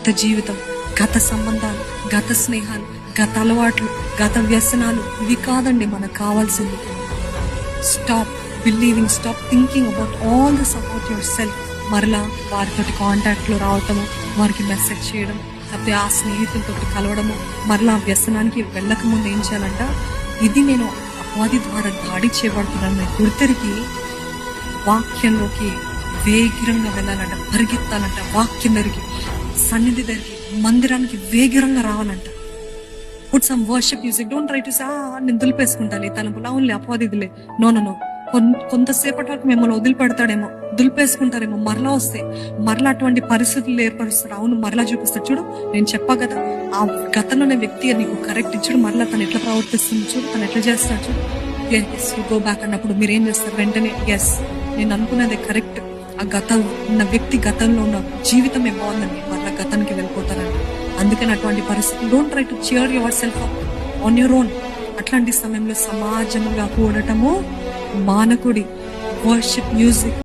గత జీవితం, గత సంబంధాలు, గత స్నేహాలు, గత అలవాట్లు, గత వ్యసనాలు ఇవి కాదండి మనకు కావాల్సింది. Stop believing, stop thinking about all this about your self. మరలా వారితో కాంటాక్ట్లో రావటము, వారికి మెసేజ్ చేయడం, లేకపోతే ఆ స్నేహితులతో కలవడము, మరలా వ్యసనానికి వెళ్ళక ముందు ఏం చేయాలంట, ఇది నేను అపవాది ద్వారా దాడి చేయబడుతున్నాను గుర్తెరిగి వాక్యంలోకి వేగిరంగా వెళ్ళాలంట, పరిగెత్తాలంట, వాక్యం దగ్గరికి, సన్నిధి దగ్గరికి, మందిరానికి వేగిరంగా రావాలంట. Put some worship music. Don't try to say నేను దులిపేసుకుంటాను ఈ తలంపులు, అవునులే అపవాదిదిలే. No no no. కొంతసేపటి వరకు మిమ్మల్ని వదిలిపెడతాడేమో, దులిపేసుకుంటారేమో, మరలా వస్తే మరలా అటువంటి పరిస్థితులు ఏర్పరుస్తారు. అవును, మరలా చూపిస్తాడు. చూడు, నేను చెప్పా కదా, ఆ గతంలోనే వ్యక్తి నీకు కరెక్ట్ ఇచ్చాడు, మరలా తను ఎట్లా ప్రవర్తిస్తుంది చూడు, తను ఎట్లా చేస్తాడు చూడు. ఎస్ యూ గో బ్యాక్ అన్నప్పుడు మీరు ఏం చేస్తారు, వెంటనే ఎస్ నేను అనుకున్నదే కరెక్ట్, ఆ గతం ఉన్న వ్యక్తి గతంలో ఉన్న జీవితమే బాగుందండి, మరలా గతానికి వెళ్ళిపోతారండి. అందుకని అటువంటి పరిస్థితులు don't try to cheer your self up on your own. అట్లాంటి సమయంలో సమాజంగా కూడటము మానకుడి. Worship music